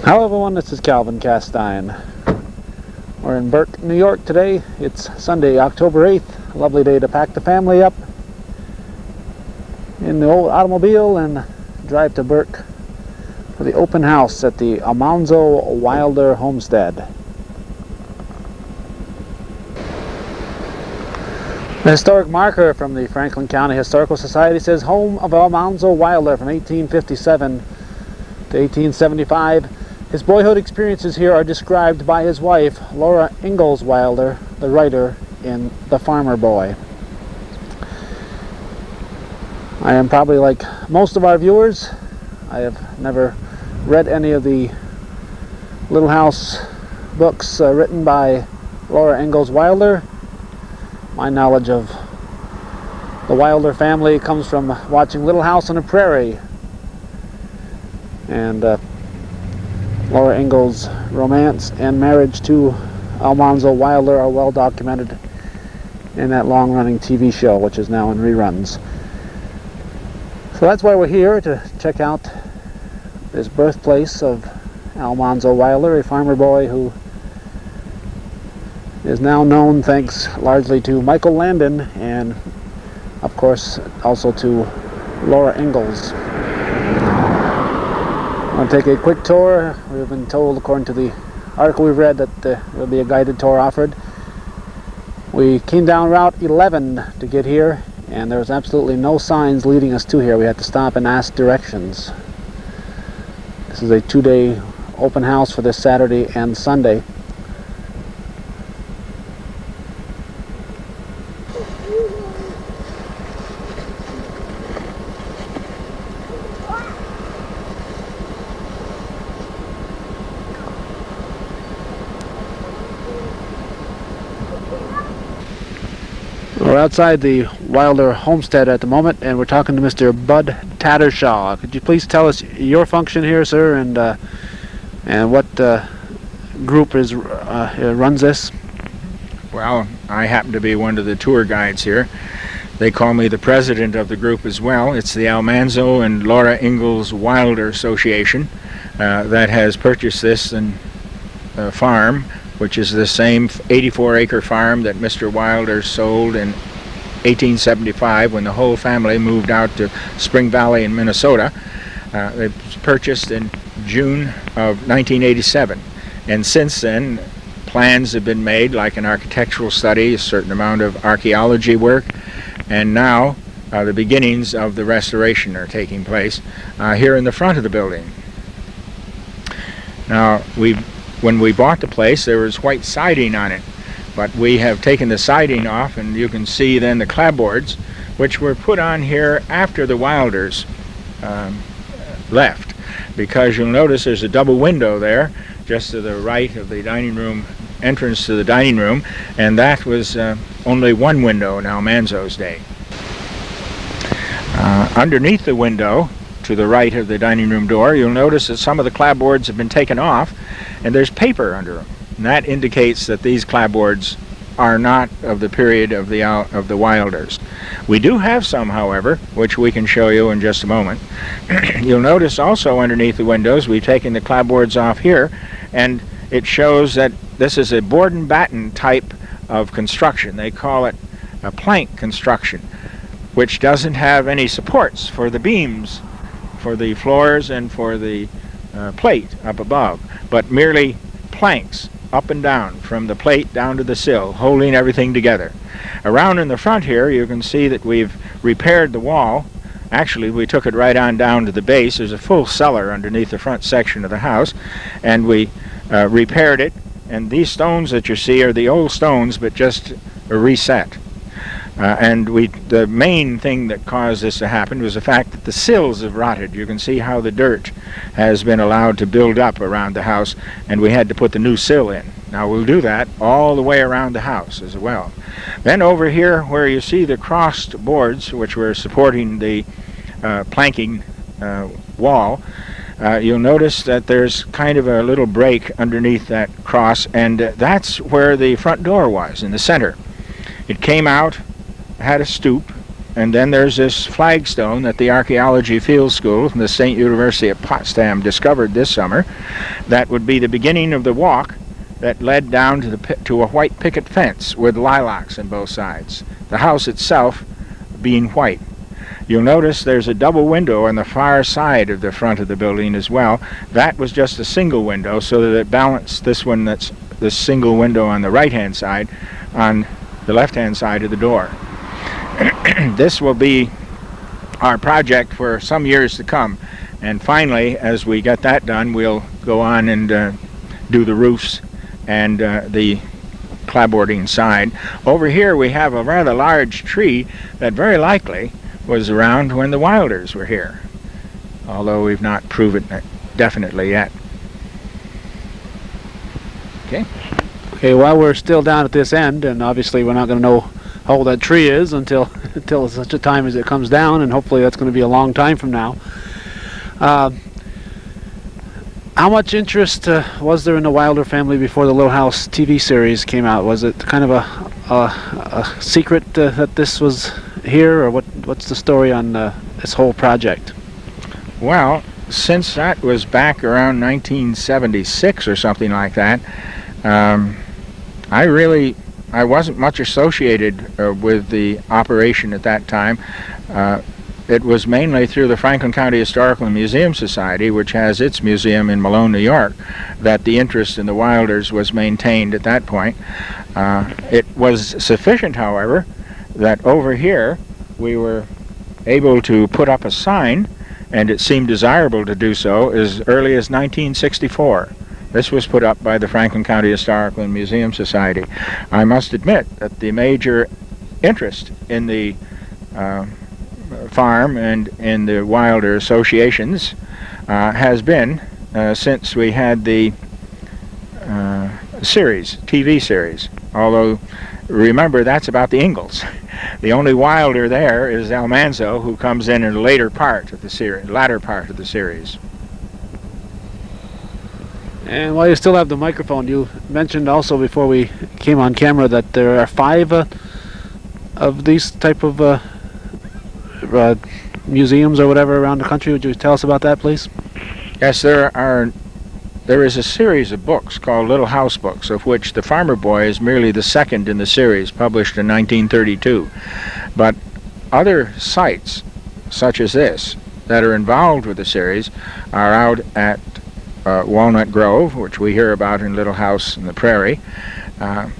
Hello everyone, this is Calvin Castine. We're in Burke, New York today. It's Sunday, October 8th. A lovely day to pack the family up in the old automobile and drive to Burke for the open house at the Almanzo Wilder homestead. The historic marker from the Franklin County Historical Society says home of Almanzo Wilder from 1857 to 1875. His boyhood experiences here are described by his wife, Laura Ingalls Wilder, the writer in The Farmer Boy. I am probably like most of our viewers. I have never read any of the Little House books written by Laura Ingalls Wilder. My knowledge of the Wilder family comes from watching Little House on the Prairie, and Laura Ingalls' romance and marriage to Almanzo Wilder are well documented in that long-running TV show, which is now in reruns. So that's why we're here, to check out this birthplace of Almanzo Wilder, a farmer boy who is now known thanks largely to Michael Landon and, of course, also to Laura Ingalls. I'll take a quick tour. We've been told, according to the article we've read, that there will be a guided tour offered. We came down Route 11 to get here, and there was absolutely no signs leading us to here. We had to stop and ask directions. This is a two-day open house for this Saturday and Sunday. We're outside the Wilder homestead at the moment, and we're talking to Mr. Bud Tattershaw. Could you please tell us your function here, sir, and what group runs this? Well, I happen to be one of the tour guides here. They call me the president of the group as well. It's the Almanzo and Laura Ingalls Wilder Association that has purchased this farm, which is the same 84-acre farm that Mr. Wilder sold in 1875 when the whole family moved out to Spring Valley in Minnesota. It was purchased in June of 1987, and since then plans have been made, like an architectural study, a certain amount of archeology work, and now the beginnings of the restoration are taking place here in the front of the building. Now, when we bought the place, there was white siding on it, but we have taken the siding off, and you can see then the clapboards, which were put on here after the Wilders left, because you'll notice there's a double window there just to the right of the dining room entrance to the dining room, and that was only one window in Almanzo's day. Underneath the window to the right of the dining room door, you'll notice that some of the clapboards have been taken off, and there's paper under them. And that indicates that these clapboards are not of the period of the Wilders. We do have some, however, which we can show you in just a moment. You'll notice also underneath the windows we've taken the clapboards off here, and it shows that this is a board and batten type of construction. They call it a plank construction, which doesn't have any supports for the beams, for the floors and for the plate up above, but merely planks up and down from the plate down to the sill, holding everything together. Around in the front here, you can see that we've repaired the wall. Actually, we took it right on down to the base. There's a full cellar underneath the front section of the house, and we repaired it. And these stones that you see are the old stones, but just reset. And the main thing that caused this to happen was the fact that the sills have rotted. You can see how the dirt has been allowed to build up around the house, and we had to put the new sill in. Now we'll do that all the way around the house as well. Then over here where you see the crossed boards, which were supporting the planking wall, you'll notice that there's kind of a little break underneath that cross, and that's where the front door was, in the center. It came out, had a stoop, and then there's this flagstone that the Archaeology Field School from the State University of Potsdam discovered this summer. That would be the beginning of the walk that led down to a white picket fence with lilacs on both sides. The house itself being white. You'll notice there's a double window on the far side of the front of the building as well. That was just a single window so that it balanced this one, that's this single window on the right-hand side on the left-hand side of the door. This will be our project for some years to come, and finally, as we get that done, we'll go on and do the roofs and the clapboarding side. Over here we have a rather large tree that very likely was around when the Wilders were here, although we've not proven it definitely yet. Okay, while we're still down at this end, and obviously we're not going to know how old that tree is until such a time as it comes down, and hopefully that's going to be a long time from now. How much interest was there in the Wilder family before the Little House TV series came out? Was it kind of a secret that this was here, or what's the story on this whole project? Well, since that was back around 1976 or something like that, I wasn't much associated with the operation at that time. It was mainly through the Franklin County Historical and Museum Society, which has its museum in Malone, New York, that the interest in the Wilders was maintained at that point. It was sufficient, however, that over here we were able to put up a sign, and it seemed desirable to do so as early as 1964. This was put up by the Franklin County Historical and Museum Society. I must admit that the major interest in the farm and in the Wilder associations has been since we had the TV series. Although, remember, that's about the Ingalls. The only Wilder there is Almanzo, who comes in the latter part of the series. And while you still have the microphone, you mentioned also before we came on camera that there are 5 of these type of museums or whatever around the country. Would you tell us about that, please? Yes, there is a series of books called Little House Books, of which The Farmer Boy is merely the second in the series, published in 1932. But other sites, such as this, that are involved with the series are out at Walnut Grove, which we hear about in Little House in the Prairie, at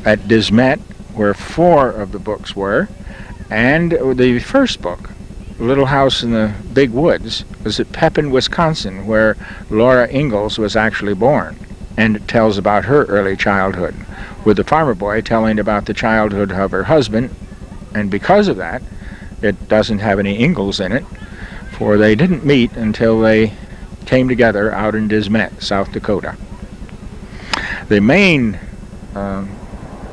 Dismet, where 4 of the books were, and the first book, Little House in the Big Woods, was at Pepin, Wisconsin, where Laura Ingalls was actually born, and it tells about her early childhood, with the Farmer Boy telling about the childhood of her husband, and because of that, it doesn't have any Ingalls in it, for they didn't meet until they came together out in Dismet, South Dakota. The main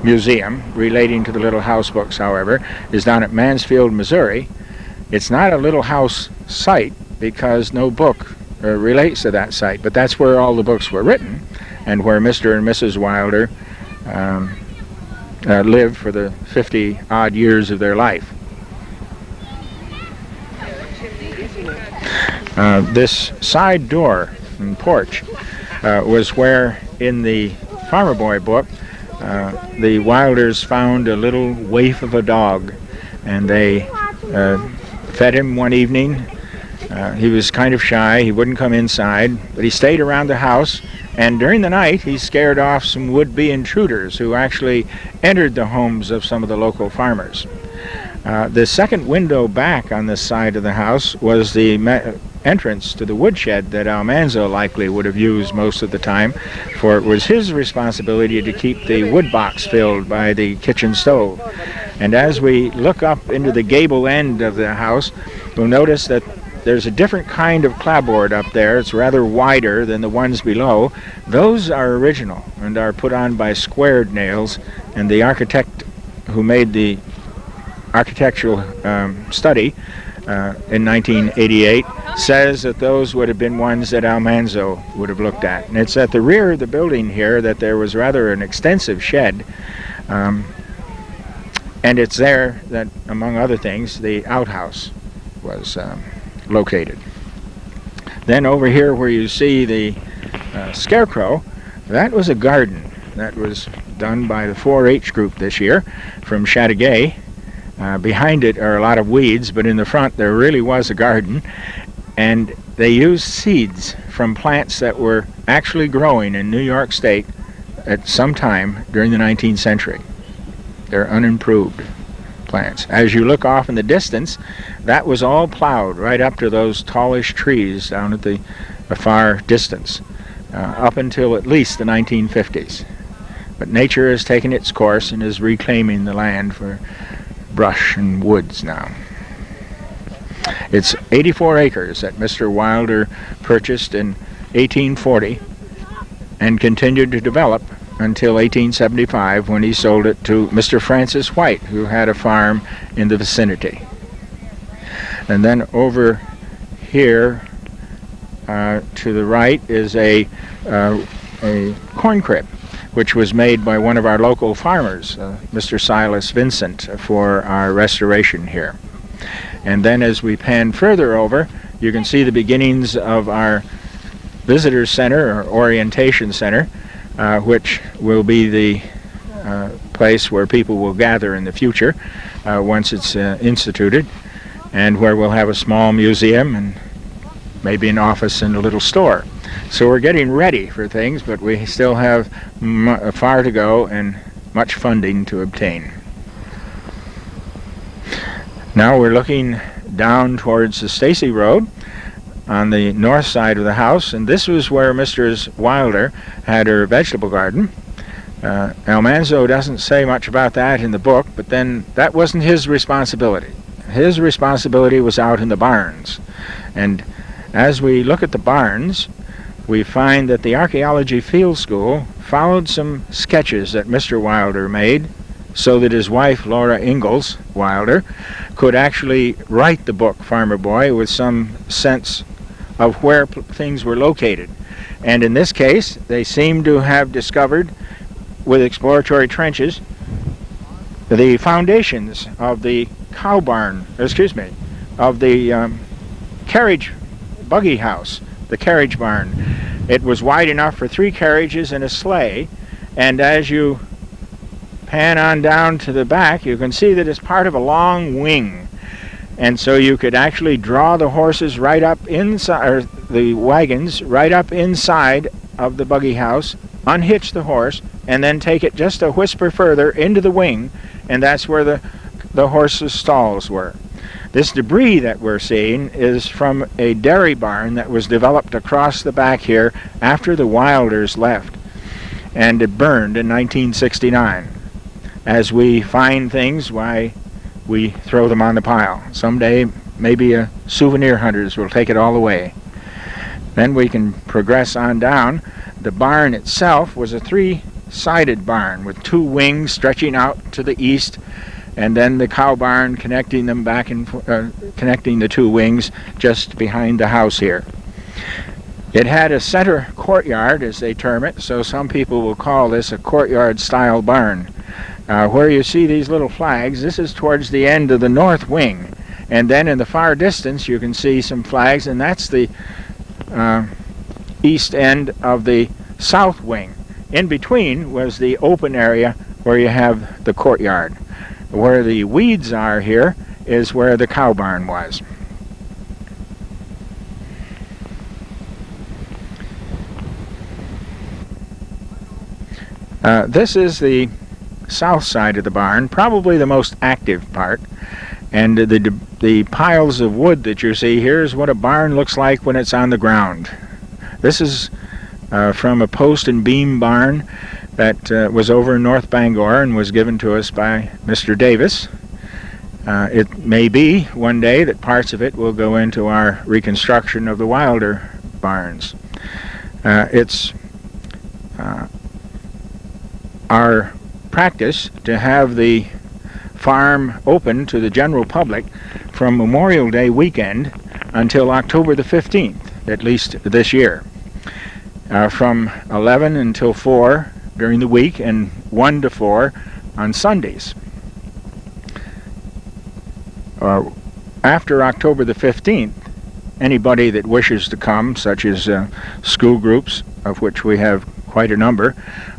museum relating to the Little House books, however, is down at Mansfield, Missouri. It's not a Little House site because no book relates to that site, but that's where all the books were written and where Mr. and Mrs. Wilder lived for the 50-odd years of their life. This side door and porch was where, in the Farmer Boy book, the Wilders found a little waif of a dog, and they fed him one evening. He was kind of shy. He wouldn't come inside, but he stayed around the house, and during the night he scared off some would-be intruders who actually entered the homes of some of the local farmers. The second window back on this side of the house was the entrance to the woodshed that Almanzo likely would have used most of the time, for it was his responsibility to keep the wood box filled by the kitchen stove. And as we look up into the gable end of the house, we'll notice that there's a different kind of clapboard up there. It's rather wider than the ones below. Those are original and are put on by squared nails, and the architect who made the architectural study in 1988 says that those would have been ones that Almanzo would have looked at. And it's at the rear of the building here that there was rather an extensive shed And it's there that, among other things, the outhouse was located. Then over here where you see the scarecrow, that was a garden that was done by the 4-H group this year from Chateauguay. Behind it are a lot of weeds, but in the front there really was a garden, and they used seeds from plants that were actually growing in New York State at some time during the 19th century. They're unimproved plants. As you look off in the distance, that was all plowed right up to those tallish trees down at the far distance, up until at least the 1950s. But nature has taken its course and is reclaiming the land for brush and woods now. It's 84 acres that Mr. Wilder purchased in 1840 and continued to develop until 1875, when he sold it to Mr. Francis White, who had a farm in the vicinity. And then over here to the right is a corn crib, which was made by one of our local farmers, Mr. Silas Vincent, for our restoration here. And then as we pan further over, you can see the beginnings of our visitor center or orientation center, which will be the place where people will gather in the future once it's instituted, and where we'll have a small museum and maybe an office and a little store. So we're getting ready for things, but we still have far to go and much funding to obtain. Now we're looking down towards the Stacy Road on the north side of the house, and this was where Mrs. Wilder had her vegetable garden. Almanzo doesn't say much about that in the book, but then that wasn't his responsibility. His responsibility was out in the barns. And as we look at the barns, we find that the Archaeology Field School followed some sketches that Mr. Wilder made, so that his wife, Laura Ingalls Wilder, could actually write the book Farmer Boy with some sense of where things were located. And in this case, they seem to have discovered, with exploratory trenches, the foundations of the of the carriage buggy house, the carriage barn. It was wide enough for 3 carriages and a sleigh, and as you pan on down to the back, you can see that it's part of a long wing. And so you could actually draw the horses right up inside, or the wagons right up inside of the buggy house, unhitch the horse, and then take it just a whisper further into the wing, and that's where the horses' stalls were. This debris that we're seeing is from a dairy barn that was developed across the back here after the Wilders left, and it burned in 1969. As we find things, why, we throw them on the pile. Someday, maybe souvenir hunters will take it all away. Then we can progress on down. The barn itself was a 3-sided barn with 2 wings stretching out to the east, and then the cow barn connecting them back and connecting the 2 wings just behind the house here. It had a center courtyard, as they term it, so some people will call this a courtyard-style barn. Where you see these little flags, this is towards the end of the north wing, and then in the far distance you can see some flags, and that's the east end of the south wing. In between was the open area where you have the courtyard. Where the weeds are here is where the cow barn was. This is the south side of the barn, probably the most active part, and the piles of wood that you see here is what a barn looks like when it's on the ground. This is from a post and beam barn that was over in North Bangor and was given to us by Mr. Davis. It may be one day that parts of it will go into our reconstruction of the Wilder barns. It's our practice to have the farm open to the general public from Memorial Day weekend until October the 15th, at least this year, from 11 until 4 during the week and 1 to 4 on Sundays. After October the 15th, anybody that wishes to come, such as school groups, of which we have quite a number,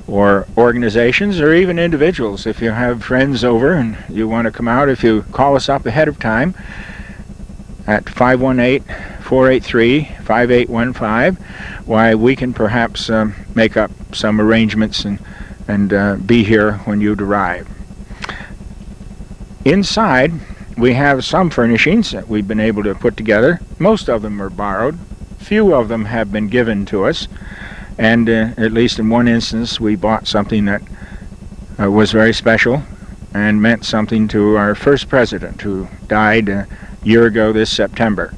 or organizations, or even individuals, if you have friends over and you want to come out, if you call us up ahead of time at 518-483-5815, why, we can perhaps make up some arrangements and be here when you'd arrive. Inside, we have some furnishings that we've been able to put together. Most of them are borrowed. Few of them have been given to us. And at least in one instance, we bought something that was very special and meant something to our first president, who died a year ago this September.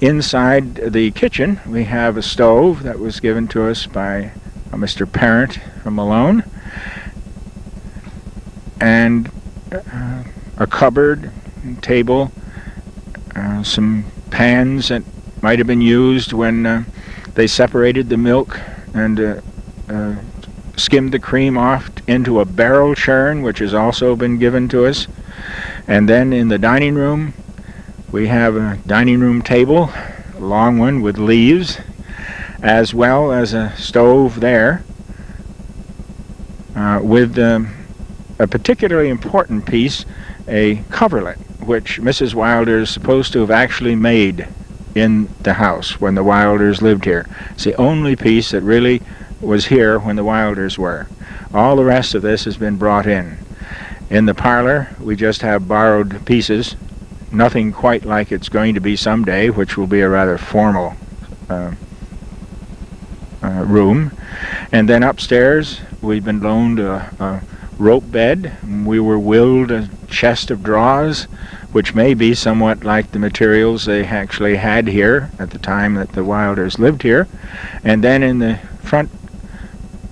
Inside the kitchen, we have a stove that was given to us by Mr. Parent from Malone, and a cupboard, table, some pans that might have been used when they separated the milk and skimmed the cream off into a barrel churn, which has also been given to us. And then in the dining room, we have a dining room table, a long one with leaves, as well as a stove there, with a particularly important piece, a coverlet, which Mrs. Wilder is supposed to have actually made in the house when the Wilders lived here. It's the only piece that really was here when the Wilders were. All the rest of this has been brought in. In the parlor, we just have borrowed pieces, nothing quite like it's going to be someday, which will be a rather formal room. And then upstairs, we've been loaned a rope bed. We were willed a chest of drawers, which may be somewhat like the materials they actually had here at the time that the Wilders lived here. And then in the front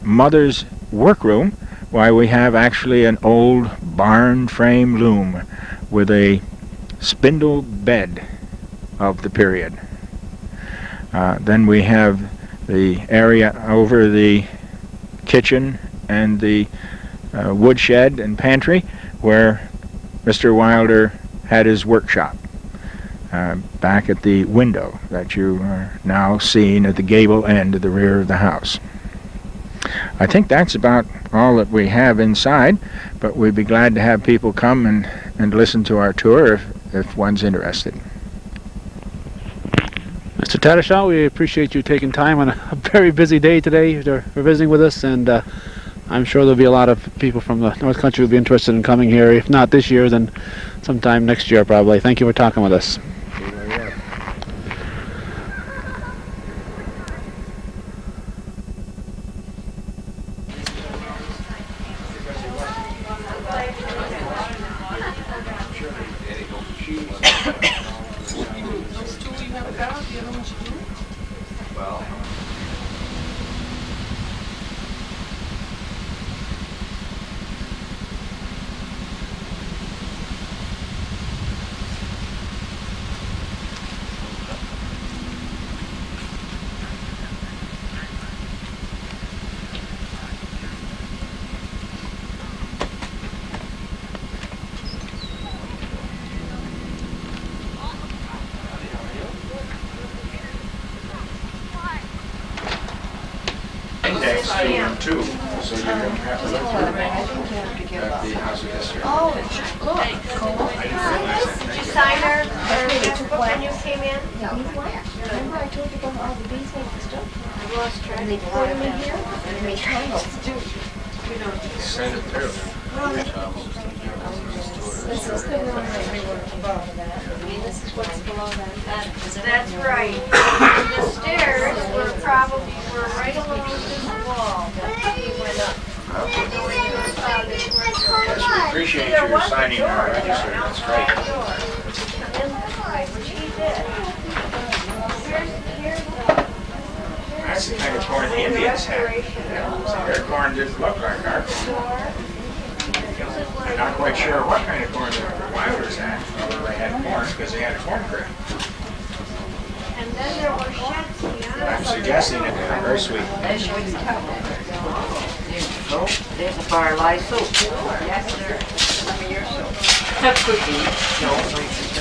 mother's workroom, why, we have actually an old barn frame loom with a spindle bed of the period. Then we have the area over the kitchen and the woodshed and pantry where Mr. Wilder had his workshop, back at the window that you are now seeing at the gable end of the rear of the house. I think that's about all that we have inside, but we'd be glad to have people come and listen to our tour if one's interested. Mr. Tattershaw, we appreciate you taking time on a very busy day today for visiting with us, and I'm sure there'll be a lot of people from the North Country who'll be interested in coming here. If not this year, then sometime next year probably. Thank you for talking with us. Too, so you don't have to look through at the House of History. Oh, cool. Did you sign her when you came in? Remember I told you about all the beeswax and stuff? I lost track. And they put them in here, and they made triangles. Send it through. This is the room that we were above that. I mean, this is what's below that. That's right. The stairs were right along this wall that we went up. Yes, we appreciate you signing our register. That's great. Which he did. That's the kind of corn the Indians had. Their corn didn't look like our corn. I'm not quite sure what kind of corn the Wilders had, although they had corn because they had a corn crib. And then there were sheds here. I'm suggesting it was very sweet. There's a bar of lye soap. Yes, sir. Some of your soap. Have cookies.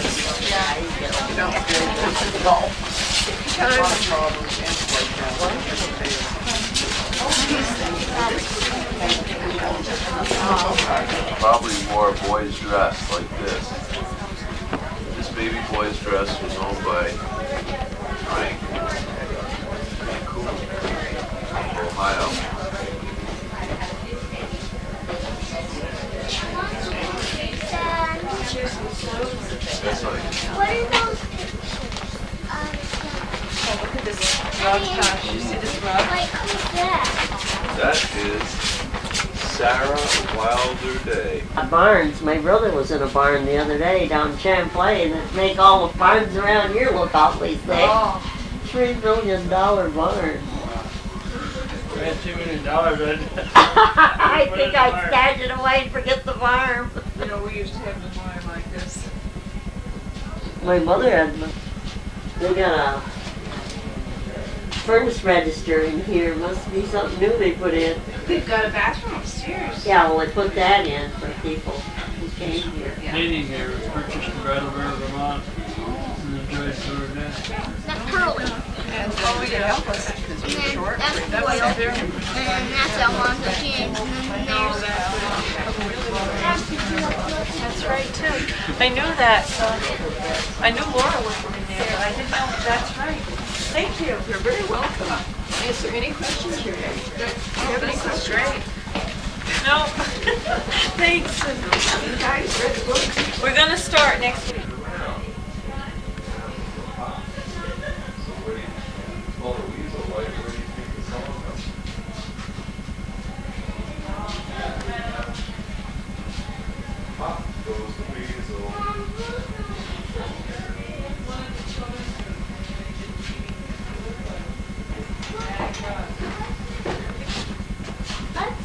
Probably wore a boy's dress like this. This baby boy's dress was owned by Frank. Cool. Ohio. That's like, What are those? Oh, look at this rug top. You see this rug? Like, who's that? that is Sarah Wilder Day. Barns. My brother was in a barn the other day down Champlain that make all the barns around here look awfully thick. Oh, $3 million barn. That's $2 million, isn't it? I think I'd stash it away and forget the farm. you know, we used to have the barn like this. My mother had, they got a furnace register in here. Must be something new they put in. We've got a bathroom upstairs. Yeah, well, they put that in for people who came here. Meeting here was purchased in Brattleboro, Vermont, and enjoyed for that. That's Pearly. And we could help us because And we're then short. that's That was Boyle. there. And then that's Almanzo Wilder. And then there's... That's right too. I knew that. I knew Laura was living there, but I didn't know. That's right. Thank you. You're very welcome. Answer any questions you have. Do you have any questions? Great. No. Thanks. And you guys read the books. We're gonna start next week.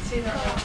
See that?